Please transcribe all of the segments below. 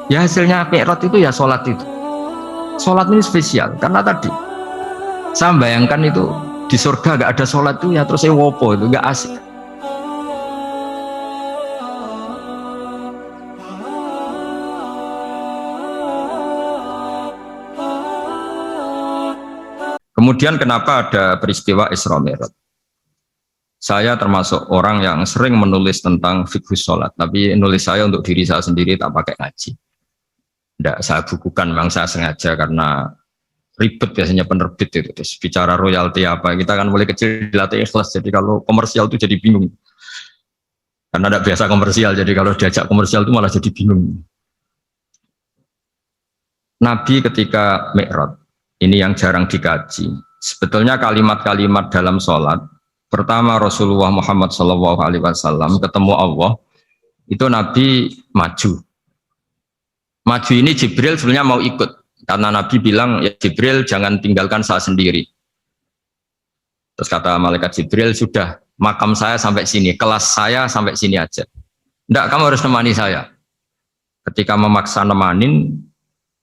Ya hasilnya Mi'raj itu ya sholat itu. Sholat ini spesial karena tadi saya bayangkan itu di surga gak ada sholat itu ya terus saya wopo itu gak asik. Kemudian kenapa ada peristiwa Isra Mi'raj? Saya termasuk orang yang sering menulis tentang fikih sholat, tapi nulis saya untuk diri saya sendiri tak pakai ngaji. Tidak saya bukukan, memang saya sengaja karena ribet biasanya penerbit itu. Terus bicara royalti apa, kita kan mulai kecil dilatih ikhlas, jadi kalau komersial itu jadi bingung. Karena tidak biasa komersial, jadi kalau diajak komersial itu malah jadi bingung. Nabi ketika Mi'raj, ini yang jarang dikaji. Sebetulnya kalimat-kalimat dalam sholat, pertama Rasulullah Muhammad SAW ketemu Allah, itu Nabi maju. Maju ini Jibril sebenarnya mau ikut, karena Nabi bilang, ya Jibril jangan tinggalkan saya sendiri. Terus kata malaikat Jibril, sudah makam saya sampai sini, kelas saya sampai sini aja. Enggak, kamu harus nemani saya. Ketika memaksa nemanin,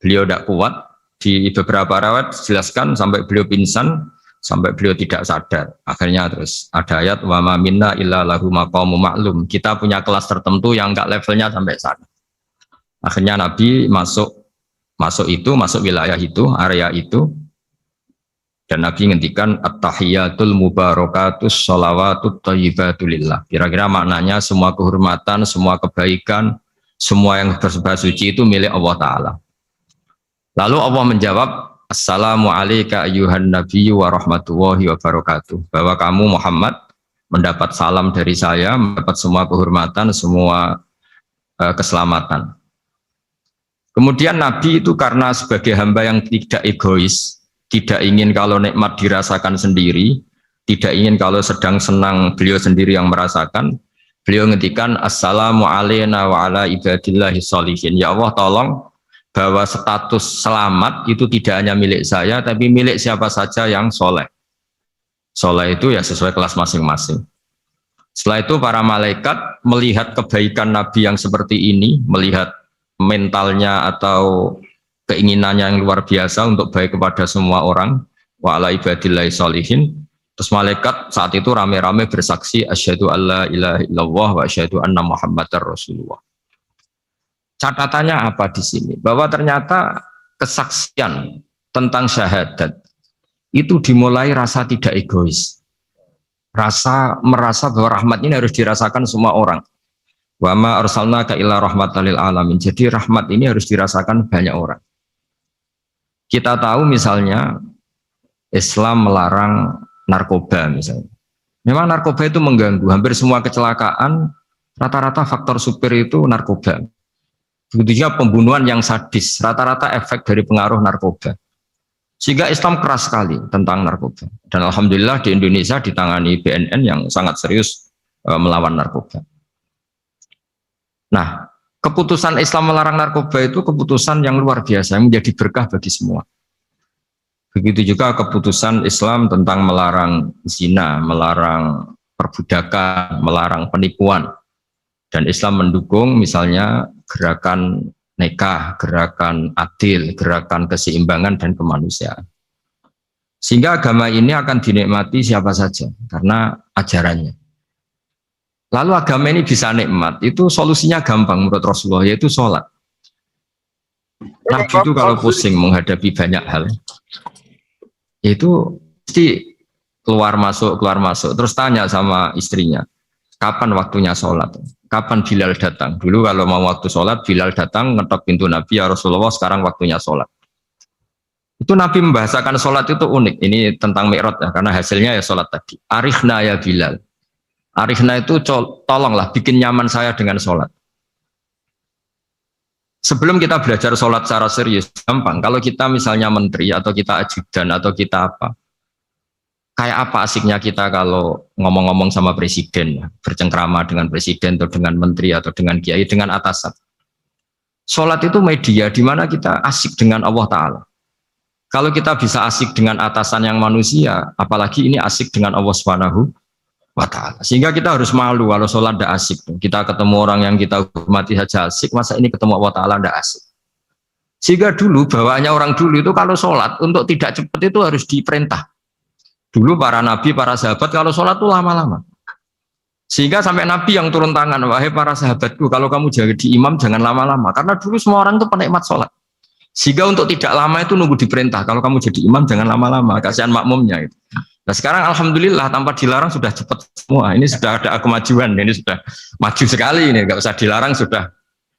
beliau tidak kuat. Di beberapa rawat jelaskan sampai beliau pingsan, sampai beliau tidak sadar. Akhirnya terus ada ayat wa ma minna illa lahu maqamun ma'lum. Kita punya kelas tertentu yang enggak levelnya sampai sana. Akhirnya Nabi masuk wilayah itu, area itu, dan Nabi ngendikan at-tahiyatul mubarakatus sholawatut thayyibatulillah. Kira-kira maknanya semua kehormatan, semua kebaikan, semua yang bersembah suci itu milik Allah Ta'ala. Lalu Allah menjawab, assalamu alayka ayyuhan nabiyyu wa rahmatullahi wa barakatuh. Bahwa kamu Muhammad mendapat salam dari saya, mendapat semua kehormatan, semua keselamatan. Kemudian Nabi itu karena sebagai hamba yang tidak egois, tidak ingin kalau nikmat dirasakan sendiri, tidak ingin kalau sedang senang beliau sendiri yang merasakan, beliau ngendikan assalamu alayna wa ala ibadillahi sholihin. Ya Allah tolong bahwa status selamat itu tidak hanya milik saya, tapi milik siapa saja yang soleh. Soleh itu ya sesuai kelas masing-masing. Setelah itu para malaikat melihat kebaikan Nabi yang seperti ini, melihat mentalnya atau keinginannya yang luar biasa untuk baik kepada semua orang, wa ala ibadillahi sholihin. Terus malaikat saat itu rame-rame bersaksi asyhadu alla ilaha illallah wa asyhadu anna muhammadar rasulullah. Catatannya apa di sini? Bahwa ternyata kesaksian tentang syahadat itu dimulai rasa tidak egois. Merasa bahwa rahmat ini harus dirasakan semua orang. Wa ma arsalnaka illa rahmatan lil alamin. Jadi rahmat ini harus dirasakan banyak orang. Kita tahu misalnya Islam melarang narkoba misalnya. Memang narkoba itu mengganggu. Hampir semua kecelakaan rata-rata faktor supir itu narkoba. Begitu juga pembunuhan yang sadis, rata-rata efek dari pengaruh narkoba. Sehingga Islam keras sekali tentang narkoba. Dan alhamdulillah di Indonesia ditangani BNN yang sangat serius melawan narkoba. Nah, keputusan Islam melarang narkoba itu keputusan yang luar biasa, yang menjadi berkah bagi semua. Begitu juga keputusan Islam tentang melarang zina, melarang perbudakan, melarang penipuan. Dan Islam mendukung misalnya gerakan nikah, gerakan adil, gerakan keseimbangan dan kemanusiaan. Sehingga agama ini akan dinikmati siapa saja karena ajarannya. Lalu agama ini bisa nikmat, itu solusinya gampang menurut Rasulullah, yaitu sholat. Nabi itu kalau pusing menghadapi banyak hal, itu mesti keluar masuk, terus tanya sama istrinya, kapan waktunya sholat? Kapan Bilal datang? Dulu kalau mau waktu sholat, Bilal datang, ngetok pintu Nabi, ya Rasulullah sekarang waktunya sholat. Itu Nabi membahasakan sholat itu unik, ini tentang Mi'raj ya, karena hasilnya ya sholat tadi. Arifna ya Bilal. Arifna itu tolonglah bikin nyaman saya dengan sholat. Sebelum kita belajar sholat secara serius, gampang. Kalau kita misalnya menteri atau kita ajudan atau kita apa, kayak apa asiknya kita kalau ngomong-ngomong sama presiden, bercengkrama dengan presiden atau dengan menteri atau dengan kiai, dengan atasan. Sholat itu media di mana kita asik dengan Allah Ta'ala. Kalau kita bisa asik dengan atasan yang manusia, apalagi ini asik dengan Allah Subhanahu wa ta'ala. Sehingga kita harus malu kalau sholat tidak asik. Kita ketemu orang yang kita hormati saja asik, masa ini ketemu Allah Ta'ala tidak asik. Sehingga dulu bawaannya orang dulu itu kalau sholat untuk tidak cepat itu harus diperintah. Dulu para nabi, para sahabat kalau sholat itu lama-lama. Sehingga sampai nabi yang turun tangan, wahai para sahabatku, kalau kamu jadi imam jangan lama-lama. Karena dulu semua orang itu penikmat sholat. Sehingga untuk tidak lama itu nunggu diperintah. Kalau kamu jadi imam jangan lama-lama, kasihan makmumnya. Gitu. Nah sekarang alhamdulillah tanpa dilarang sudah cepat semua. Ini sudah ada kemajuan, ini sudah maju sekali ini. Nggak usah dilarang sudah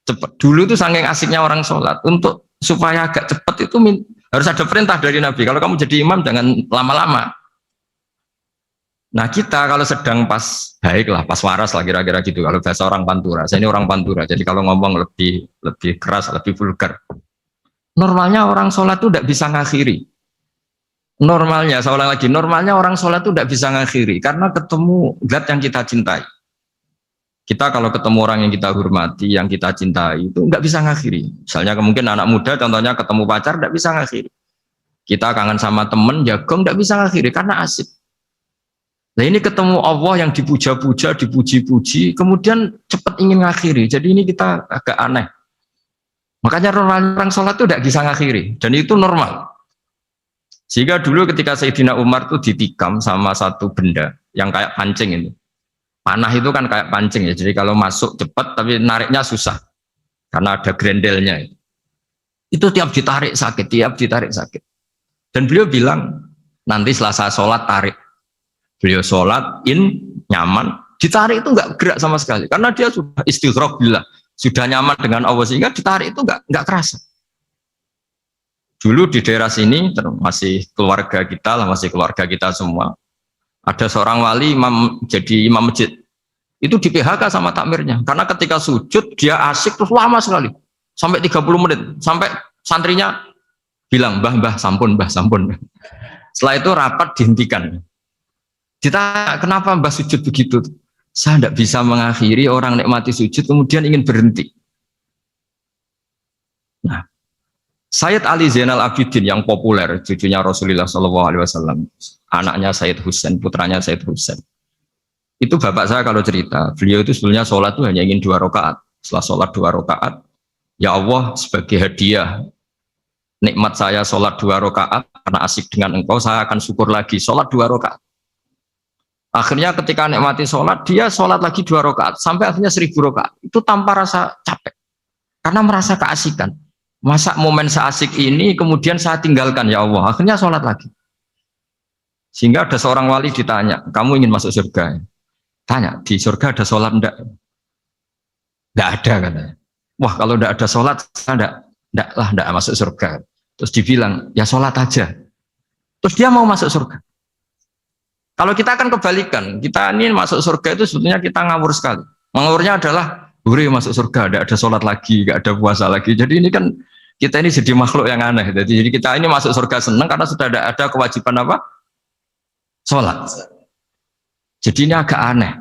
cepat. Dulu itu saking asiknya orang sholat. Untuk supaya agak cepat itu harus ada perintah dari Nabi. Kalau kamu jadi imam jangan lama-lama. Nah kita kalau sedang pas baik lah, pas waras lah kira-kira gitu. Kalau bahasa orang Pantura, saya ini orang Pantura. Jadi kalau ngomong lebih keras, lebih vulgar. Normalnya orang sholat itu tidak bisa ngakhiri. Normalnya, saya ulang lagi, normalnya orang sholat itu tidak bisa ngakhiri karena ketemu zat yang kita cintai. Kita kalau ketemu orang yang kita hormati, yang kita cintai itu nggak bisa ngakhiri. Misalnya mungkin anak muda, contohnya ketemu pacar tidak bisa ngakhiri. Kita kangen sama temen, jagong tidak bisa ngakhiri karena asik. Nah ini ketemu Allah yang dipuja-puja, dipuji-puji, kemudian cepat ingin ngakhiri. Jadi ini kita agak aneh. Makanya orang sholat itu tidak bisa ngakhiri, dan itu normal. Sehingga dulu ketika Sayyidina Umar itu ditikam sama satu benda yang kayak pancing ini. Panah itu kan kayak pancing ya, jadi kalau masuk cepat tapi nariknya susah karena ada grendelnya. Itu tiap ditarik sakit, tiap ditarik sakit. Dan beliau bilang nanti setelah saya sholat tarik. Beliau sholat nyaman, ditarik itu nggak gerak sama sekali karena dia sudah istighraq billah, sudah nyaman dengan Allah sehingga ditarik itu nggak kerasa. Dulu di daerah sini masih keluarga kita lah, masih keluarga kita semua. Ada seorang wali jadi imam masjid. Itu di PHK sama takmirnya karena ketika sujud dia asik terus lama sekali sampai 30 menit sampai santrinya bilang mbah sampun. Setelah itu rapat dihentikan. Ditanya kenapa mbah sujud begitu? Saya tidak bisa mengakhiri orang nikmati sujud kemudian ingin berhenti. Nah, Sayyid Ali Zainal Abidin yang populer, cucunya Rasulullah SAW, anaknya Sayyid Husain, putranya Sayyid Husain. Itu bapak saya kalau cerita, beliau itu sebetulnya sholat itu hanya ingin 2 rakaat. Setelah sholat 2 rakaat, ya Allah sebagai hadiah nikmat saya sholat 2 rakaat karena asik dengan engkau, saya akan syukur lagi sholat 2 rakaat. Akhirnya ketika nikmati sholat, dia sholat lagi 2 rakaat sampai akhirnya 1000 rakaat. Itu tanpa rasa capek, karena merasa keasikan. Masa momen seasik ini kemudian saya tinggalkan ya Allah. Akhirnya sholat lagi. Sehingga ada seorang wali ditanya, kamu ingin masuk surga? Tanya, di surga ada sholat enggak? Enggak ada katanya. Wah kalau enggak ada sholat, saya enggak masuk surga. Terus dibilang, ya sholat aja. Terus dia mau masuk surga. Kalau kita akan kebalikan, kita ini masuk surga itu sebetulnya kita ngawur sekali. Ngawurnya adalah, masuk surga, tidak ada sholat lagi, tidak ada puasa lagi. Jadi ini kan, kita ini jadi makhluk yang aneh. Jadi kita ini masuk surga senang karena sudah ada kewajiban apa? Sholat. Jadi ini agak aneh.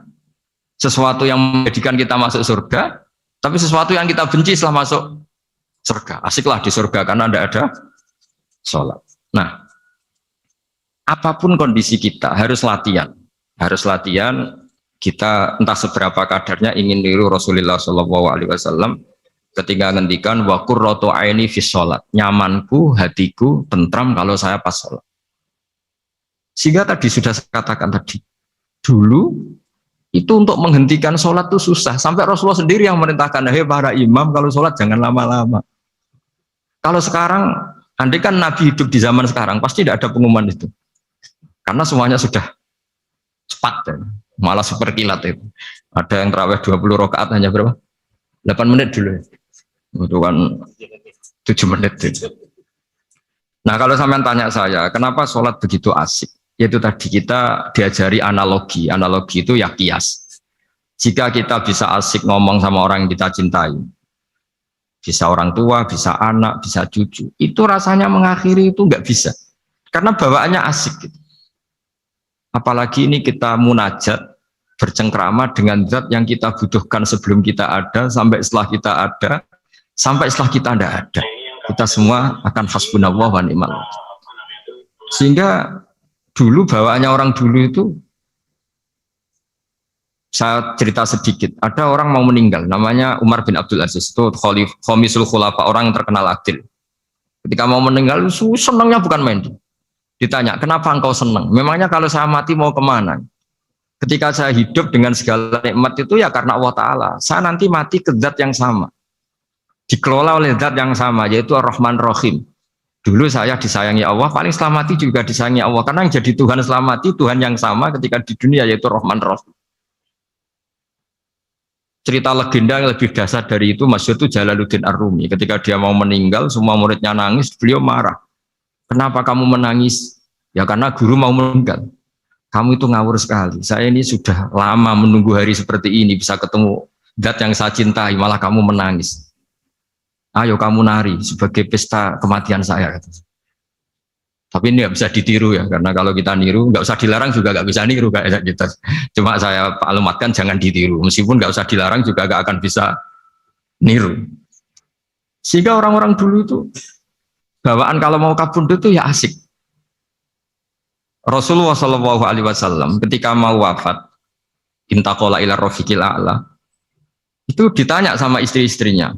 Sesuatu yang menjadikan kita masuk surga, tapi sesuatu yang kita benci setelah masuk surga. Asiklah di surga karena tidak ada sholat. Nah, apapun kondisi kita harus latihan kita entah seberapa kadarnya ingin niru Rasulullah SAW ketika ngendikan wa qurratu aini fi sholat, nyamanku hatiku tentram kalau saya pas sholat. Sehingga tadi sudah saya katakan tadi dulu itu untuk menghentikan sholat itu susah sampai Rasulullah sendiri yang merintahkan hei para imam kalau sholat jangan lama-lama. Kalau sekarang andai kan Nabi hidup di zaman sekarang pasti tidak ada pengumuman itu. Karena semuanya sudah cepat ya. Malah super kilat itu. Ada yang terawih 20 rakaat hanya berapa? 8 menit dulu. Itu kan 7 menit itu. Nah kalau sampean tanya saya, kenapa sholat begitu asik? Yaitu tadi kita diajari analogi. Analogi itu ya kias. Jika kita bisa asik ngomong sama orang yang kita cintai, bisa orang tua, bisa anak, bisa cucu, itu rasanya mengakhiri itu nggak bisa. Karena bawaannya asik gitu. Apalagi ini kita munajat bercengkrama dengan zat yang kita butuhkan sebelum kita ada, sampai setelah kita ada, sampai setelah kita tidak ada. Kita semua akan hasbunallah wa ni'mal wakil. Sehingga dulu bawaannya orang dulu itu, saya cerita sedikit, ada orang mau meninggal, namanya Umar bin Abdul Aziz, itu khamisul khulafa, orang yang terkenal adil. Ketika mau meninggal, senangnya bukan main. Ditanya, kenapa engkau senang? Memangnya kalau saya mati mau kemana? Ketika saya hidup dengan segala nikmat itu ya karena Allah Ta'ala. Saya nanti mati ke zat yang sama. Dikelola oleh zat yang sama, yaitu Ar-Rahman Rahim. Dulu saya disayangi Allah, paling setelah mati juga disayangi Allah. Karena yang jadi Tuhan setelah mati, Tuhan yang sama ketika di dunia, yaitu Rahman Rahim. Cerita legenda yang lebih dasar dari itu, masyhur itu Jalaluddin Ar-Rumi. Ketika dia mau meninggal, semua muridnya nangis, beliau marah. Kenapa kamu menangis? Ya karena guru mau meninggal. Kamu itu ngawur sekali. Saya ini sudah lama menunggu hari seperti ini, bisa ketemu zat yang saya cintai, malah kamu menangis. Ayo kamu nari sebagai pesta kematian saya. Tapi ini nggak bisa ditiru ya, karena kalau kita niru, nggak usah dilarang juga nggak bisa niru kayak gitu. Cuma saya maklumatkan jangan ditiru, meskipun nggak usah dilarang juga nggak akan bisa niru. Sehingga orang-orang dulu itu bawaan kalau mau kabundut itu ya asik. Rasulullah Shallallahu Alaihi Wasallam ketika mau wafat, intaqala ila rafiqil a'la, itu ditanya sama istri-istrinya,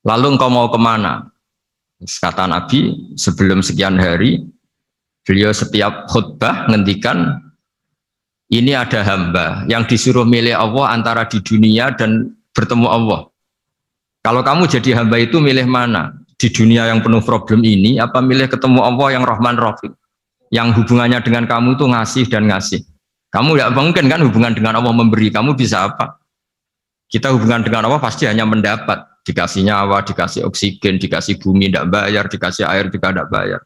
lalu engkau mau kemana? Kata Nabi, sebelum sekian hari, beliau setiap khutbah ngendikan, ini ada hamba yang disuruh milih Allah antara di dunia dan bertemu Allah. Kalau kamu jadi hamba itu milih mana? Di dunia yang penuh problem ini, apa milih ketemu Allah yang Rahman Rahim? Yang hubungannya dengan kamu itu ngasih dan ngasih. Kamu tidak mungkin kan hubungan dengan Allah memberi, kamu bisa apa? Kita hubungan dengan Allah pasti hanya mendapat, dikasih nyawa, dikasih oksigen, dikasih bumi tidak bayar, dikasih air juga tidak bayar.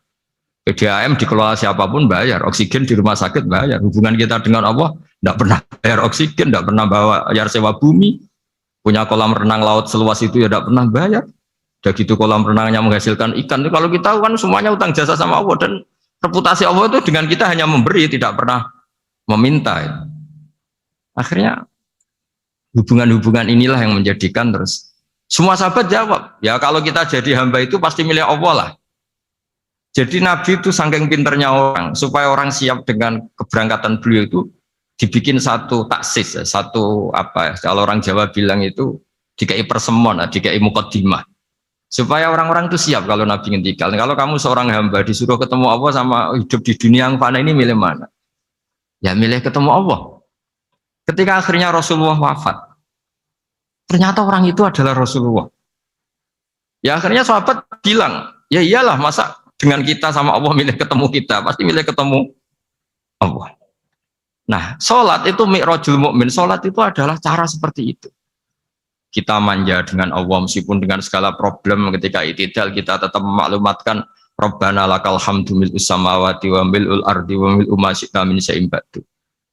PDAM dikelola siapapun bayar, oksigen di rumah sakit bayar. Hubungan kita dengan Allah tidak pernah bayar oksigen, tidak pernah bayar sewa bumi, punya kolam renang laut seluas itu ya tidak pernah bayar. Udah gitu kolam renangnya menghasilkan ikan. Kalau kita kan semuanya utang jasa sama Allah, dan reputasi Allah itu dengan kita hanya memberi, tidak pernah meminta. Akhirnya hubungan-hubungan inilah yang menjadikan terus semua sahabat jawab, ya kalau kita jadi hamba itu pasti milik Allah lah. Jadi Nabi itu saking pinternya orang, supaya orang siap dengan keberangkatan beliau itu dibikin satu taksis, satu apa ya, kalau orang Jawa bilang itu dikai persemon, dikai mukaddimah. Supaya orang-orang itu siap kalau Nabi ngendikan. Kalau kamu seorang hamba disuruh ketemu Allah sama hidup di dunia yang fana ini milih mana? Ya milih ketemu Allah. Ketika akhirnya Rasulullah wafat, ternyata orang itu adalah Rasulullah. Ya akhirnya sahabat bilang, ya iyalah masa dengan kita sama Allah milih ketemu kita, pasti milih ketemu Allah. Nah, sholat itu mi'rajul mu'min, sholat itu adalah cara seperti itu. Kita manja dengan Allah meskipun dengan segala problem, ketika itidal kita tetap memaklumatkan Rabbana lakal hamdu mil'us samawati wa mil'ul ardi wa mil'u ma syi'ta min syai'in ba'du.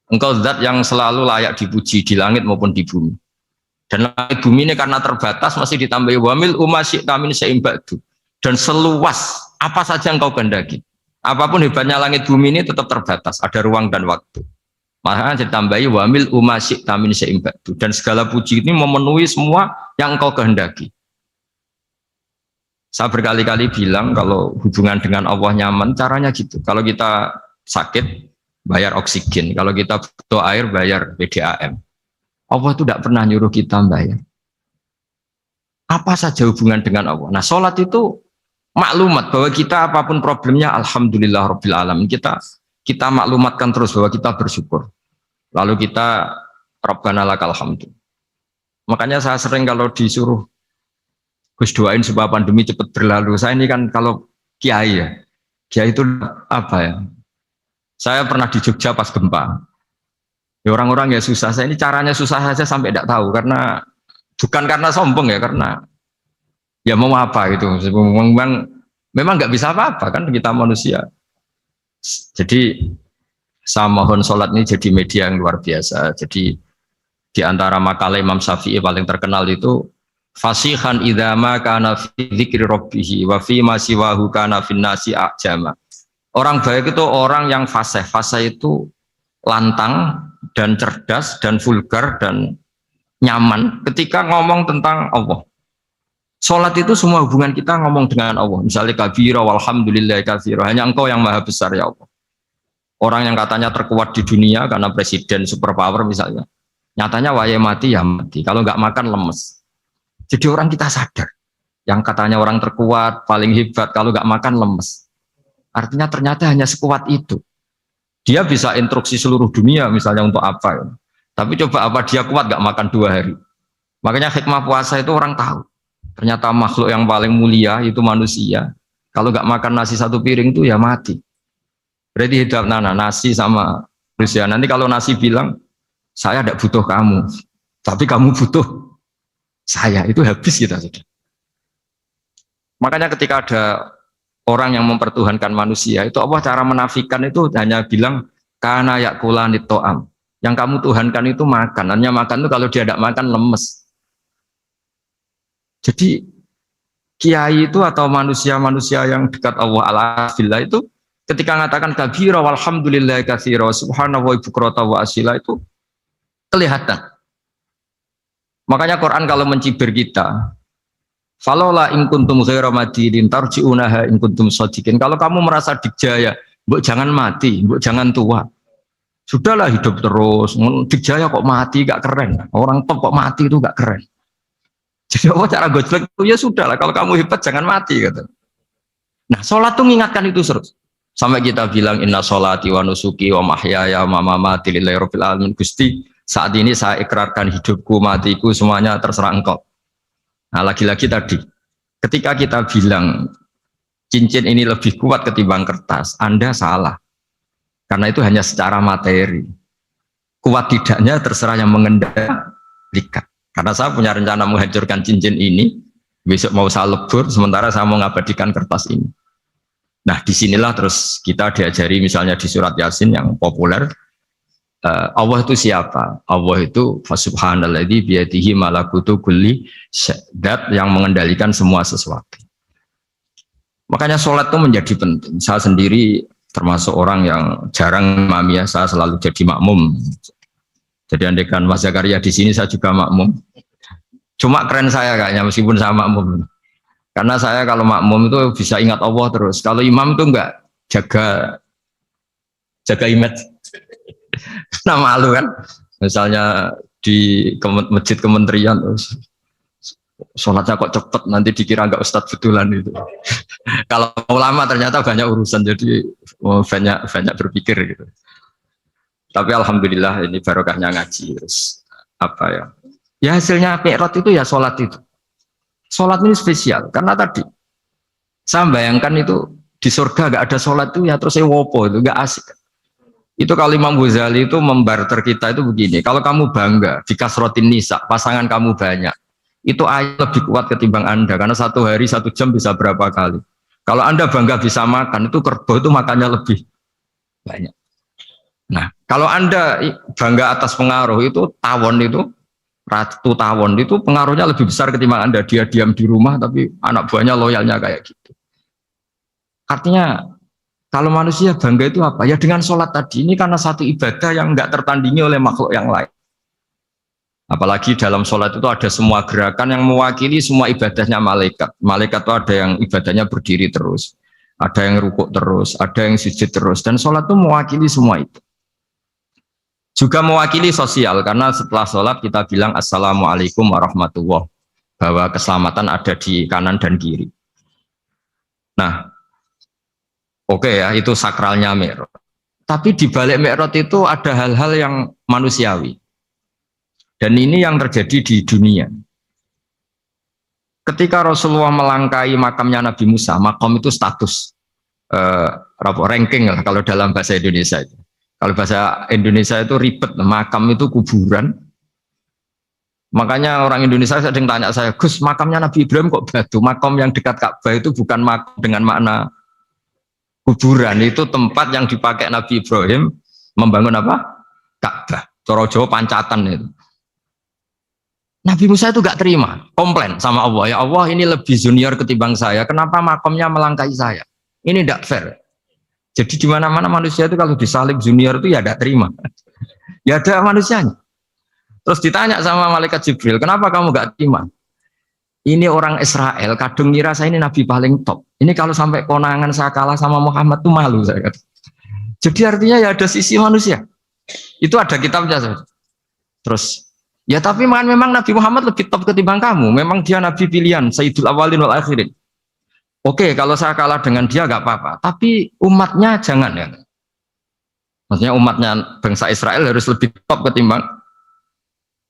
Engkau zat yang selalu layak dipuji di langit maupun di bumi. Dan langit bumi ini karena terbatas masih ditambahi wa mil'u ma syi'ta min syai'in ba'du. Dan seluas apa saja engkau kehendaki. Apapun hebatnya langit bumi ini tetap terbatas, ada ruang dan waktu. Maka ditambahi wamil umasyik tamin seimbadu, dan segala puji ini memenuhi semua yang engkau kehendaki. Saya berkali-kali bilang kalau hubungan dengan Allah nyaman, caranya gitu. Kalau kita sakit, bayar oksigen. Kalau kita butuh air, bayar PDAM. Allah itu tidak pernah nyuruh kita bayar. Apa saja hubungan dengan Allah. Nah, sholat itu maklumat bahwa kita apapun problemnya, alhamdulillah rabbil alamin. Kita maklumatkan terus bahwa kita bersyukur. Lalu kita Rabbana lakal hamdu. Makanya saya sering kalau disuruh Gus doain supaya pandemi cepat berlalu. Saya ini kan kalau kiai ya. Kiai itu apa ya? Saya pernah di Jogja pas gempa. Ya orang-orang ya susah. Saya ini caranya susah saja sampai tidak tahu, karena bukan karena sombong ya, karena ya mau apa gitu. Memang nggak bisa apa-apa kan, kita manusia. Jadi saya mohon sholat ini jadi media yang luar biasa. Jadi di antara makalah Imam Syafi'i paling terkenal itu fasihan idama kana fi dzikri rabbih wa fi ma siwahu kana fin nasi ajama. Orang baik itu orang yang fasih. Fasih itu lantang dan cerdas dan vulgar dan nyaman ketika ngomong tentang Allah. Sholat itu semua hubungan kita ngomong dengan Allah. Misalnya kabira walhamdulillah katsira, hanya engkau yang maha besar ya Allah. Orang yang katanya terkuat di dunia karena presiden superpower misalnya, nyatanya waya mati ya mati. Kalau nggak makan lemes. Jadi orang kita sadar yang katanya orang terkuat, paling hebat, kalau nggak makan lemes. Artinya ternyata hanya sekuat itu. Dia bisa instruksi seluruh dunia misalnya untuk apa ya. Tapi coba apa dia kuat nggak makan 2 hari. Makanya hikmah puasa itu orang tahu. Ternyata makhluk yang paling mulia itu manusia. Kalau nggak makan nasi 1 piring itu ya mati. Berarti hidup nasi sama manusia. Nanti kalau nasi bilang saya tidak butuh kamu, tapi kamu butuh saya, itu habis kita sudah. Makanya ketika ada orang yang mempertuhankan manusia, itu Allah cara menafikan itu hanya bilang karena yakulani to'am. Yang kamu tuhankan itu makan. Hanya makan itu kalau dia tidak makan lemes. Jadi kiai itu atau manusia-manusia yang dekat Allah ala-billah itu ketika mengatakan kabira walhamdulillah katsira subhanahu wa bukrata wa asila itu kelihatan. Makanya Quran kalau mencibir kita, falola in kuntum ghaira madidin tarji'unaha in kuntum shadiqin. Kalau kamu merasa dikjaya, mbok jangan mati, mbok jangan tua. Sudahlah hidup terus. Dikjaya kok mati gak keren. Orang top kok mati itu gak keren. Jadi apa cara gojlek itu ya sudahlah. Kalau kamu hebat jangan mati gitu. Nah, sholat tuh mengingatkan itu terus. Sampai kita bilang inna sholati wa nusuki wa mahyaya wa mamati lillahi rabbil alamin. Gusti, saat ini saya ikrarkan hidupku, matiku semuanya terserah Engkau. Nah, lagi-lagi tadi, ketika kita bilang cincin ini lebih kuat ketimbang kertas, Anda salah. Karena itu hanya secara materi. Kuat tidaknya terserah yang mengendalikan. Karena saya punya rencana menghancurkan cincin ini, besok mau saya lebur, sementara saya mau mengabadikan kertas ini. Nah, disinilah terus kita diajari misalnya di surat Yasin yang populer, Allah itu siapa? Allah itu subhanalladzi biyadihi malakutu kulli syai', yang mengendalikan semua sesuatu. Makanya sholat itu menjadi penting. Saya sendiri termasuk orang yang jarang imam ya, saya selalu jadi makmum. Jadi andekan Mas Zakaria di sini saya juga makmum. Cuma keren saya kayaknya meskipun saya makmum. Karena saya kalau makmum itu bisa ingat Allah terus. Kalau imam itu enggak jaga image. Nah malu kan. Misalnya di masjid kementerian sholatnya kok cepet nanti dikira enggak ustadz betulan itu. Kalau ulama ternyata banyak urusan jadi banyak berpikir gitu. Tapi alhamdulillah ini barokahnya ngaji terus apa ya? Ya hasilnya mi'raj itu ya sholat itu. Sholat ini spesial karena tadi saya bayangkan itu di surga gak ada sholat itu ya terus saya wopo itu gak asik. Itu kalau Imam Ghazali itu membarter kita itu begini. Kalau kamu bangga di kasrotin nisa pasangan kamu banyak, itu ayat lebih kuat ketimbang Anda karena 1 hari 1 jam bisa berapa kali. Kalau Anda bangga bisa makan itu kerbau itu makannya lebih banyak. Nah, kalau Anda bangga atas pengaruh itu tawon itu, ratu tawon itu pengaruhnya lebih besar ketimbang Anda. Dia diam di rumah tapi anak buahnya loyalnya kayak gitu. Artinya kalau manusia bangga itu apa? Ya dengan sholat tadi ini karena satu ibadah yang enggak tertandingi oleh makhluk yang lain. Apalagi dalam sholat itu ada semua gerakan yang mewakili semua ibadahnya malaikat. Malaikat itu ada yang ibadahnya berdiri terus, ada yang rukuk terus, ada yang sujud terus. Dan sholat itu mewakili semua itu. Juga mewakili sosial karena setelah sholat kita bilang assalamualaikum warahmatullahi wabarakatuh, bahwa keselamatan ada di kanan dan kiri. Nah, oke ya itu sakralnya mi'raj. Tapi di balik mi'raj itu ada hal-hal yang manusiawi. Dan ini yang terjadi di dunia. Ketika Rasulullah melangkahi makamnya Nabi Musa, makam itu status ranking lah kalau dalam bahasa Indonesia itu. Kalau bahasa Indonesia itu ribet, makam itu kuburan. Makanya orang Indonesia sering tanya saya, Gus, makamnya Nabi Ibrahim kok batu? Makam yang dekat Ka'bah itu bukan makam dengan makna kuburan, itu tempat yang dipakai Nabi Ibrahim membangun apa? Ka'bah. Cara Jawa pancatan itu. Nabi Musa itu gak terima, komplain sama Allah. Ya Allah, ini lebih junior ketimbang saya. Kenapa makamnya melangkahi saya? Ini tidak fair. Jadi di mana-mana manusia itu kalau disalib junior itu ya tidak terima. Ya ada manusianya. Terus ditanya sama malaikat Jibril, kenapa kamu gak terima? Ini orang Israel, kadung ngira saya ini nabi paling top. Ini kalau sampai konangan saya kalah sama Muhammad tuh malu saya kata. Jadi artinya ya ada sisi manusia. Itu ada kitabnya. Terus Ya tapi memang Nabi Muhammad lebih top ketimbang kamu. Memang dia Nabi pilihan, Sayyidul Awalin wal Akhirin. Oke, kalau saya kalah dengan dia nggak apa-apa. Tapi umatnya jangan ya. Maksudnya umatnya bangsa Israel harus lebih top ketimbang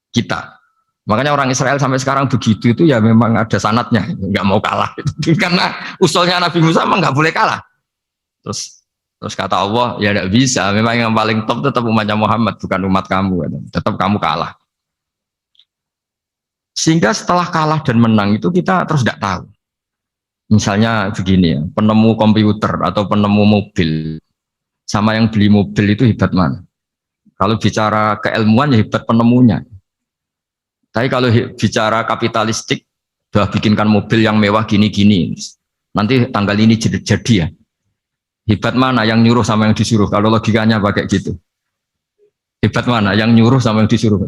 kita. Makanya orang Israel sampai sekarang begitu itu ya memang ada sanatnya, nggak mau kalah. Karena usulnya Nabi Musa memang nggak boleh kalah. Terus terus kata Allah, ya tidak bisa. Memang yang paling top tetap umatnya Muhammad, bukan umat kamu. Tetap kamu kalah. Sehingga setelah kalah dan menang itu kita terus tidak tahu. Misalnya begini ya, penemu komputer atau penemu mobil sama yang beli mobil itu hebat mana? Kalau bicara keilmuan ya hebat penemunya. Tapi kalau bicara kapitalistik, udah bikinkan mobil yang mewah gini-gini. Nanti tanggal ini jadi ya. Hebat mana yang nyuruh sama yang disuruh? Kalau logikanya pakai gitu. Hebat mana yang nyuruh sama yang disuruh?